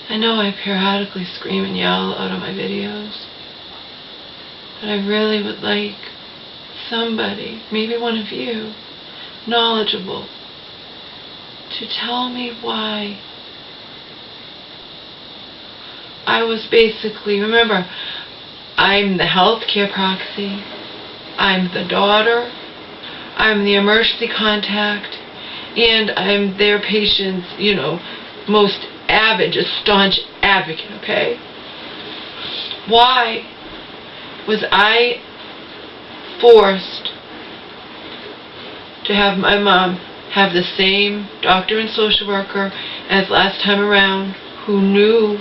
I know I periodically scream and yell out of my videos, but I really would like somebody, maybe one of you, knowledgeable, to tell me why I was basically, remember, I'm the healthcare proxy, I'm the daughter, I'm the emergency contact, and I'm their patient's, most avid, just staunch advocate, okay? Why was I forced to have my mom have the same doctor and social worker as last time around, who knew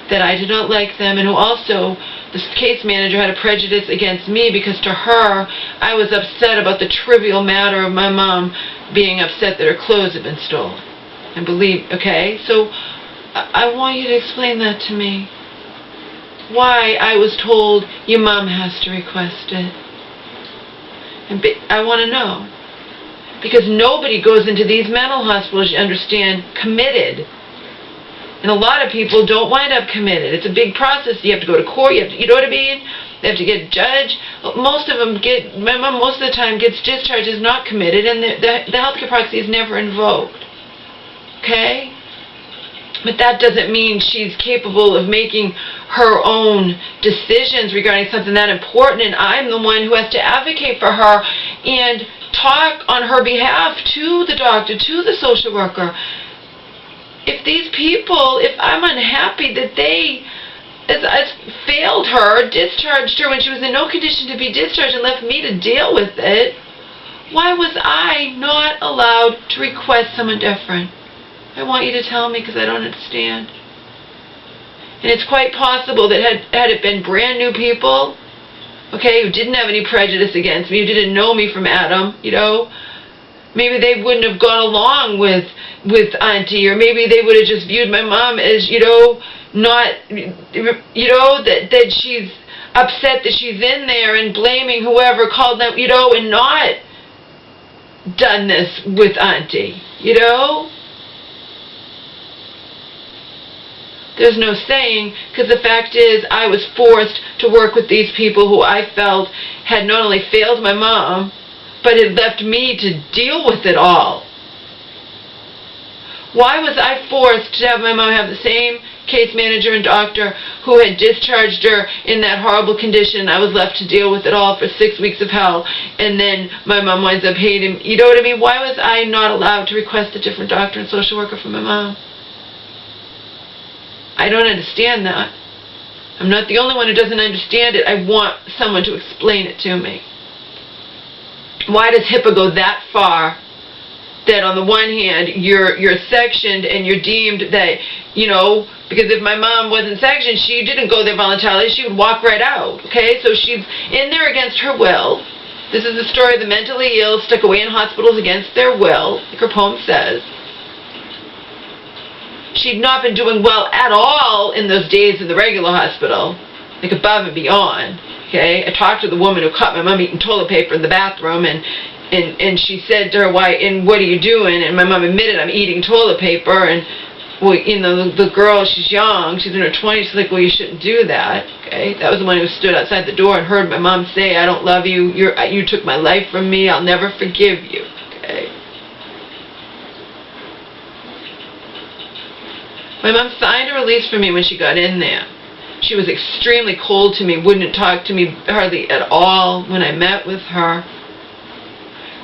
that I did not like them, and who also, the case manager, had a prejudice against me because to her, I was upset about the trivial matter of my mom being upset that her clothes had been stolen. And okay? So I want you to explain that to me. Why I was told your mom has to request it. And I want to know. Because nobody goes into these mental hospitals, you understand, committed. And a lot of people don't wind up committed. It's a big process. You have to go to court. You know what I mean? They have to get judged. Most of them my mom most of the time gets discharged as not committed, and the healthcare proxy is never invoked. Okay? But that doesn't mean she's capable of making her own decisions regarding something that important, and I'm the one who has to advocate for her and talk on her behalf to the doctor, to the social worker. If these people, if I'm unhappy that they failed her, discharged her when she was in no condition to be discharged and left me to deal with it, why was I not allowed to request someone different? I want you to tell me, because I don't understand. And it's quite possible that had it been brand new people, okay, who didn't have any prejudice against me, who didn't know me from Adam, maybe they wouldn't have gone along with Auntie, or maybe they would have just viewed my mom as, not, that she's upset that she's in there and blaming whoever called them, and not done this with Auntie, There's no saying, because the fact is I was forced to work with these people who I felt had not only failed my mom, but had left me to deal with it all. Why was I forced to have my mom have the same case manager and doctor who had discharged her in that horrible condition? I was left to deal with it all for 6 weeks of hell, and then my mom winds up hating me. You know what I mean? Why was I not allowed to request a different doctor and social worker for my mom? I don't understand that. I'm not the only one who doesn't understand it. I want someone to explain it to me. Why does HIPAA go that far that on the one hand you're sectioned and you're deemed that, because if my mom wasn't sectioned, she didn't go there voluntarily, she would walk right out, okay? So she's in there against her will. This is the story of the mentally ill stuck away in hospitals against their will, like her poem says. She'd not been doing well at all in those days in the regular hospital, like above and beyond. Okay, I talked to the woman who caught my mom eating toilet paper in the bathroom, and she said to her, "Why? And what are you doing?" And my mom admitted, "I'm eating toilet paper." And well, the girl, she's young, she's in her 20s. She's like, "Well, you shouldn't do that." Okay, that was the one who stood outside the door and heard my mom say, "I don't love you. You took my life from me. I'll never forgive you." Okay. My mom signed a release for me when she got in there. She was extremely cold to me, wouldn't talk to me hardly at all when I met with her.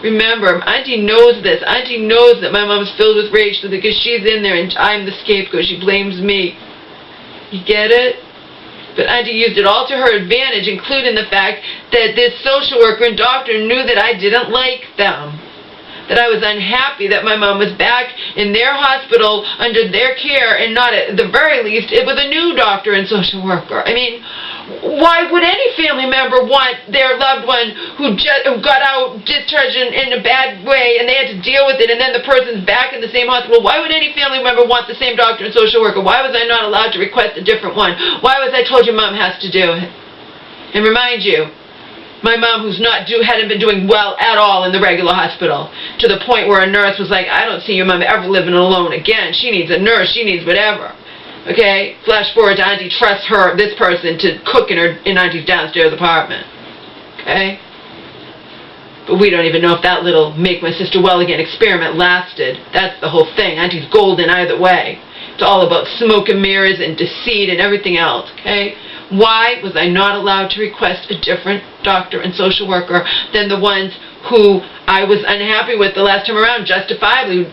Remember, Auntie knows this. Auntie knows that my mom's filled with rage because she's in there and I'm the scapegoat. She blames me. You get it? But Auntie used it all to her advantage, including the fact that this social worker and doctor knew that I didn't like them. That I was unhappy that my mom was back in their hospital under their care, and not at the very least it was a new doctor and social worker. I mean, why would any family member want their loved one who got out discharged in a bad way and they had to deal with it, and then the person's back in the same hospital? Why would any family member want the same doctor and social worker? Why was I not allowed to request a different one? Why was I told your mom has to do it? And remind you, My mom, who's hadn't been doing well at all in the regular hospital, to the point where a nurse was like, I don't see your mom ever living alone again. She needs a nurse. She needs whatever. Okay? Flash forward to Auntie trusts this person to cook in Auntie's downstairs apartment. Okay? But we don't even know if that little make my sister well again experiment lasted. That's the whole thing. Auntie's golden either way. It's all about smoke and mirrors and deceit and everything else. Okay? Why was I not allowed to request a different doctor and social worker than the ones who I was unhappy with the last time around, justifiably?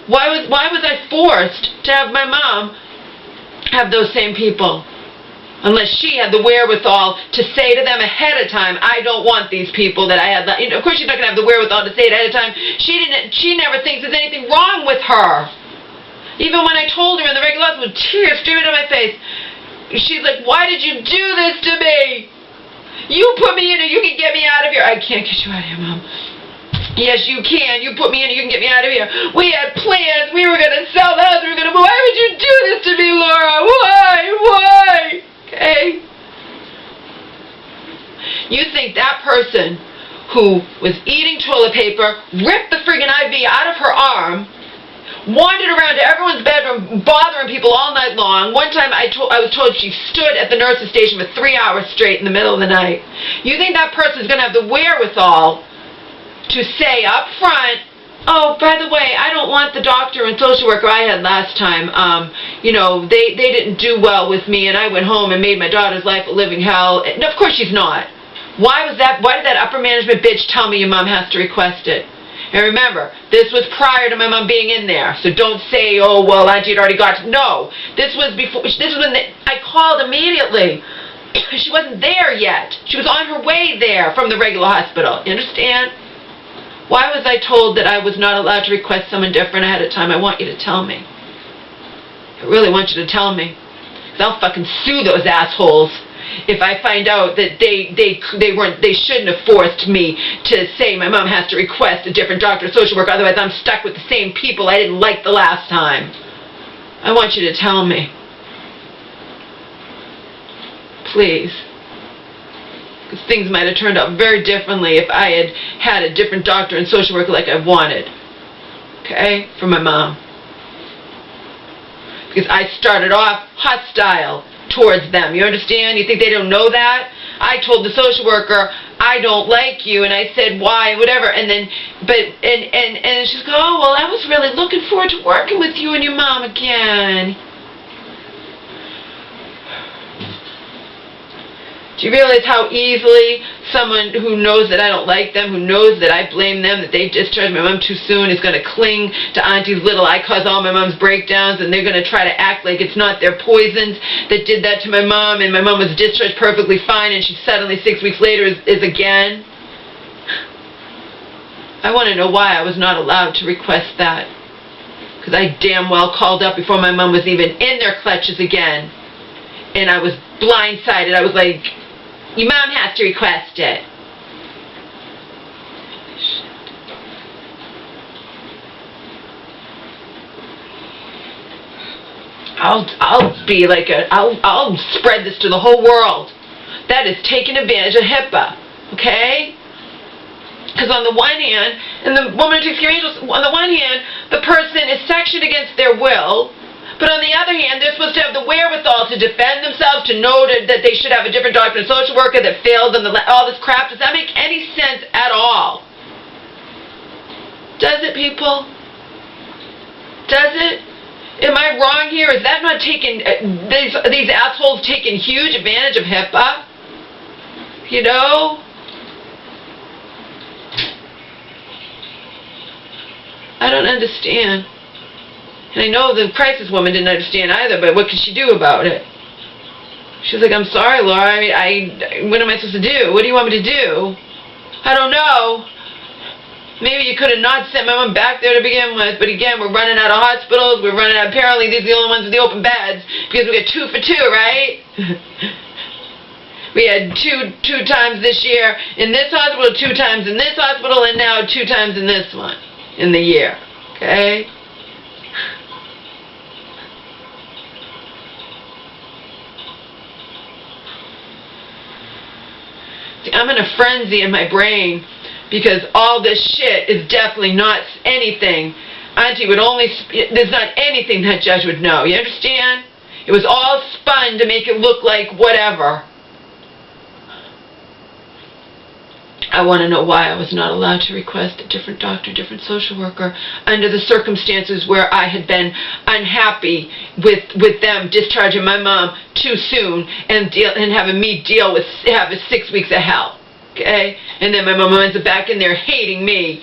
Why was I forced to have my mom have those same people? Unless she had the wherewithal to say to them ahead of time, I don't want these people that I had. Of course she's not going to have the wherewithal to say it ahead of time. She never thinks there's anything wrong with her. Even when I told her in the regular hospital, tears streaming down my face, she's like, why did you do this to me? You put me in here, you can get me out of here. I can't get you out of here, Mom. Yes, you can. You put me in here, you can get me out of here. We had plans. We were going to sell the house. We were going to move. Why would you do this to me, Laura? Why? Okay? You think that person who was eating toilet paper, ripped the friggin' IV out of her arm, wandered around to everyone's bedroom bothering people all night long. One time I was told she stood at the nurse's station for 3 hours straight in the middle of the night. You think that person's going to have the wherewithal to say up front, oh, by the way, I don't want the doctor and social worker I had last time. They didn't do well with me, and I went home and made my daughter's life a living hell. And of course she's not. Why did that upper management bitch tell me your mom has to request it? And remember, this was prior to my mom being in there, so don't say, oh, well, Auntie had already got to. No, this was when I called immediately. She wasn't there yet. She was on her way there from the regular hospital. You understand? Why was I told that I was not allowed to request someone different ahead of time? I want you to tell me. I really want you to tell me. Because I'll fucking sue those assholes if I find out that they shouldn't have forced me to say my mom has to request a different doctor or social worker, otherwise I'm stuck with the same people I didn't like the last time. I want you to tell me. Please. Because things might have turned out very differently if I had had a different doctor and social worker like I wanted. Okay? For my mom. Because I started off hostile towards them. You understand? You think they don't know that? I told the social worker, I don't like you, and I said why, whatever, and then, and she's going, oh, well, I was really looking forward to working with you and your mom again. Do you realize how easily someone who knows that I don't like them, who knows that I blame them, that they discharged my mom too soon, is going to cling to Auntie's little, I cause all my mom's breakdowns, and they're going to try to act like it's not their poisons that did that to my mom, and my mom was discharged perfectly fine, and she suddenly 6 weeks later is again? I want to know why I was not allowed to request that. Because I damn well called up before my mom was even in their clutches again. And I was blindsided. I was like, your mom has to request it. I'll be like I'll spread this to the whole world. That is taking advantage of HIPAA, okay? Because on the one hand, and the woman who takes care of angels, on the one hand, the person is sectioned against their will. But on the other hand, they're supposed to have the wherewithal to defend themselves, to know that they should have a different doctor and social worker that failed them, all this crap. Does that make any sense at all? Does it, people? Does it? Am I wrong here? Is that not taking, these assholes taking huge advantage of HIPAA? You know? I don't understand. And I know the crisis woman didn't understand either, but what could she do about it? She's like, I'm sorry, Laura. What am I supposed to do? What do you want me to do? I don't know. Maybe you could have not sent my mom back there to begin with, but again, we're running out of hospitals. We're running out. Apparently, these are the only ones with the open beds because we got 2 for 2, right? We had two times this year in this hospital, 2 times in this hospital, and now 2 times in this one in the year. Okay? See, I'm in a frenzy in my brain because all this shit is definitely not anything. Auntie would only, there's not anything that judge would know. You understand? It was all spun to make it look like whatever. I want to know why I was not allowed to request a different doctor, different social worker, under the circumstances where I had been unhappy with them discharging my mom too soon and having me deal with having 6 weeks of hell. Okay? And then my mom ends up back in there hating me.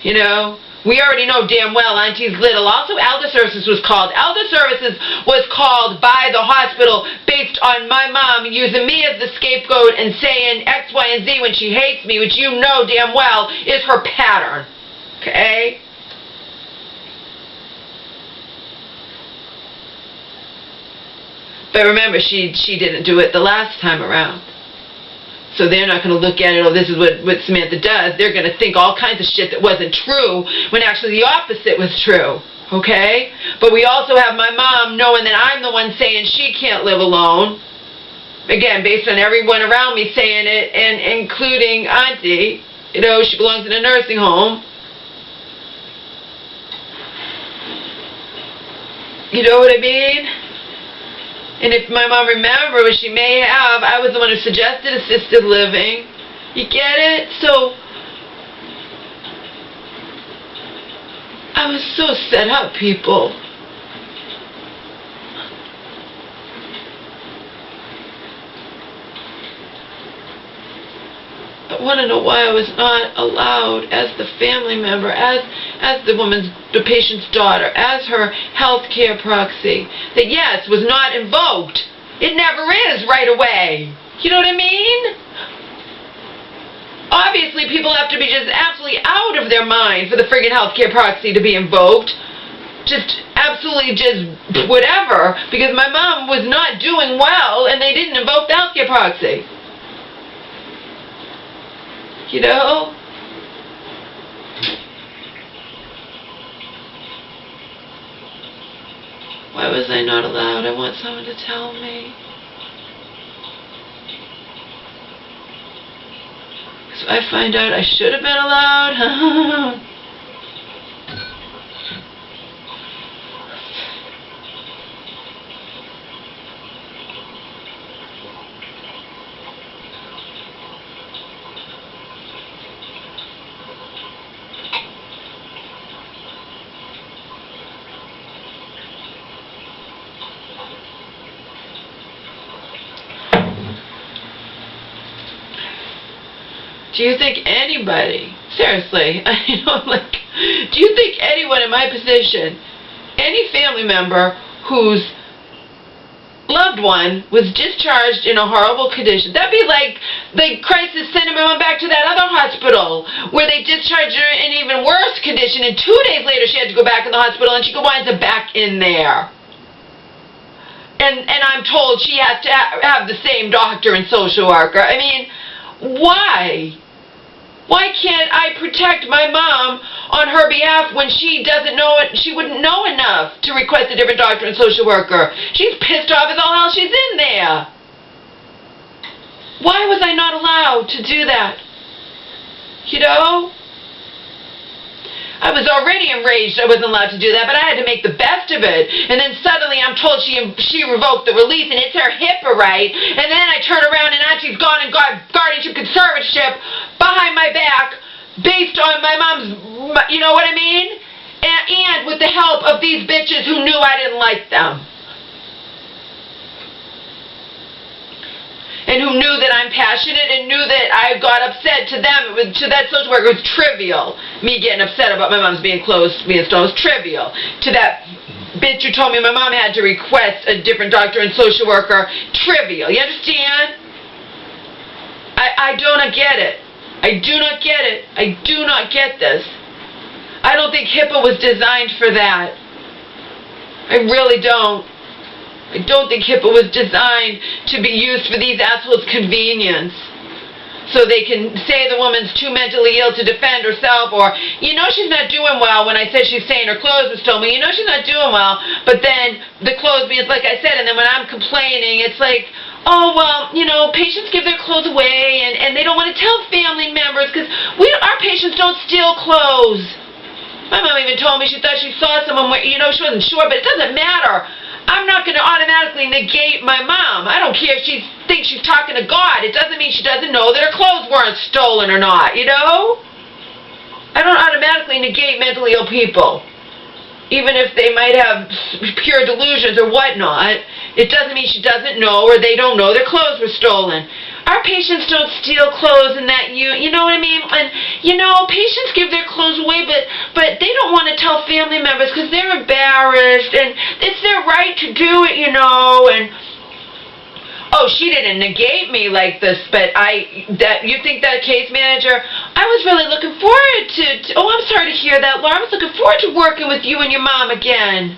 You know? We already know damn well Auntie's little. Also, Elder Services was called. Elder Services was called by the hospital based on my mom using me as the scapegoat and saying X, Y, and Z when she hates me, which you know damn well is her pattern. Okay? But remember, she didn't do it the last time around. So they're not going to look at it, oh, this is what Samantha does. They're going to think all kinds of shit that wasn't true when actually the opposite was true. Okay? But we also have my mom knowing that I'm the one saying she can't live alone. Again, based on everyone around me saying it, and including Auntie. You know, she belongs in a nursing home. You know what I mean? And if my mom remembers, which she may have, I was the one who suggested assisted living. You get it? So, I was so set up, people. I want to know why I was not allowed as the family member, as the patient's daughter, as her health care proxy, that yes, was not invoked. It never is right away. You know what I mean? Obviously, people have to be just absolutely out of their mind for the friggin' health care proxy to be invoked. Just absolutely just whatever, because my mom was not doing well and they didn't invoke the health care proxy. You know? Why was I not allowed? I want someone to tell me. So I find out I should have been allowed. Do you think anybody, seriously, you know, like, do you think anyone in my position, any family member whose loved one was discharged in a horrible condition, that'd be like the crisis sending my mom back to that other hospital where they discharged her in even worse condition, and 2 days later she had to go back in the hospital and she winds up back in there. And I'm told she has to have the same doctor and social worker. I mean, why? Why can't I protect my mom on her behalf when she doesn't know it? She wouldn't know enough to request a different doctor and social worker. She's pissed off as all hell she's in there. Why was I not allowed to do that? You know? I was already enraged I wasn't allowed to do that, but I had to make the best of it. And then suddenly I'm told she revoked the release, and it's her HIPAA right. And then I turn around and Auntie's gone and got guardianship conservatorship behind my back based on my mom's, you know what I mean? And with the help of these bitches who knew I didn't like them. And who knew that I'm passionate and knew that I got upset to them, to that social worker, it was trivial. Me getting upset about my mom's being closed, being stolen, was trivial. To that bitch who told me my mom had to request a different doctor and social worker, trivial. You understand? I do not get it. I do not get it. I do not get this. I don't think HIPAA was designed for that. I really don't. I don't think HIPAA was designed to be used for these assholes' convenience. So they can say the woman's too mentally ill to defend herself, or, you know she's not doing well when I said she's saying her clothes was stolen. You know she's not doing well, but then the clothes means, like I said, and then when I'm complaining, it's like, oh, well, patients give their clothes away and they don't want to tell family members because our patients don't steal clothes. My mom even told me she thought she saw someone where, she wasn't sure, but it doesn't matter. I'm not going to automatically negate my mom. I don't care if she thinks she's talking to God. It doesn't mean she doesn't know that her clothes weren't stolen or not, I don't automatically negate mentally ill people. Even if they might have pure delusions or whatnot, it doesn't mean she doesn't know or they don't know their clothes were stolen. Our patients don't steal clothes and that you know what I mean? And, patients give their clothes away, but they don't want to tell family members because they're embarrassed and it's their right to do it, and oh, she didn't negate me like this, but you think that case manager, I was really looking forward to oh, I'm sorry to hear that, Laura. I was looking forward to working with you and your mom again.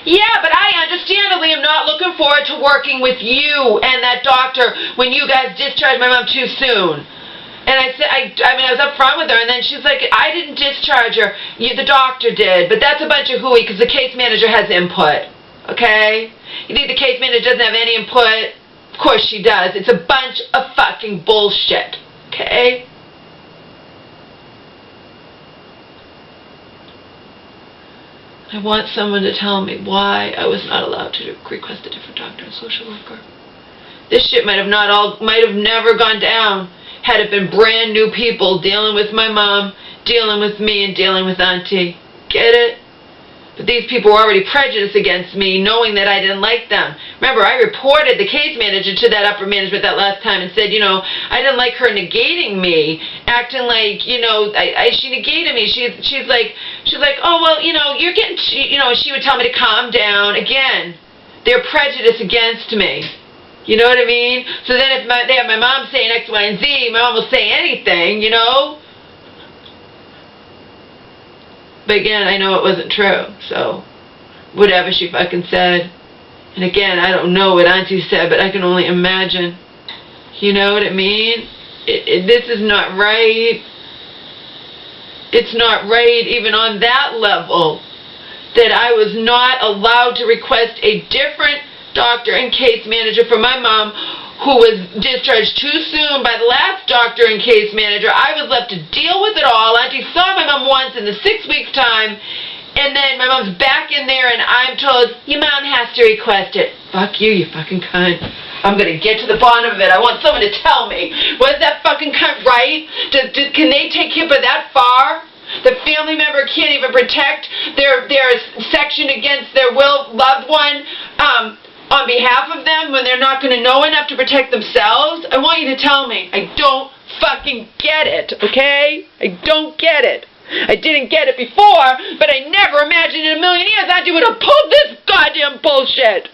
Yeah, but I understandably am not looking forward to working with you and that doctor when you guys discharged my mom too soon. And I said, I was up front with her, and then she's like, I didn't discharge her. The doctor did, but that's a bunch of hooey because the case manager has input. Okay? You think the case manager doesn't have any input? Of course she does. It's a bunch of fucking bullshit. Okay? I want someone to tell me why I was not allowed to request a different doctor and social worker. This shit might have never gone down had it been brand new people dealing with my mom, dealing with me, and dealing with Auntie. Get it? But these people were already prejudiced against me, knowing that I didn't like them. Remember, I reported the case manager to that upper management that last time and said, I didn't like her negating me, acting like, she negated me. She's like, oh, well, you're getting, she would tell me to calm down. Again, they're prejudiced against me. You know what I mean? So then if they have my mom saying X, Y, and Z, my mom will say anything, But again, I know it wasn't true, so whatever she fucking said. And again, I don't know what Auntie said, but I can only imagine. You know what I mean? This is not right. It's not right even on that level that I was not allowed to request a different doctor and case manager for my mom who was discharged too soon by the last doctor and case manager. I was left to deal with it all. Auntie saw my mom once in the 6 weeks time, and then my mom's back in there and I'm told, your mom has to request it. Fuck you, you fucking cunt. I'm going to get to the bottom of it. I want someone to tell me. Was that fucking cunt right? Can they take HIPAA that far? The family member can't even protect their section against their loved one on behalf of them when they're not going to know enough to protect themselves? I want you to tell me. I don't fucking get it, okay? I don't get it. I didn't get it before, but I never imagined in a million years Auntie would have pulled this goddamn bullshit.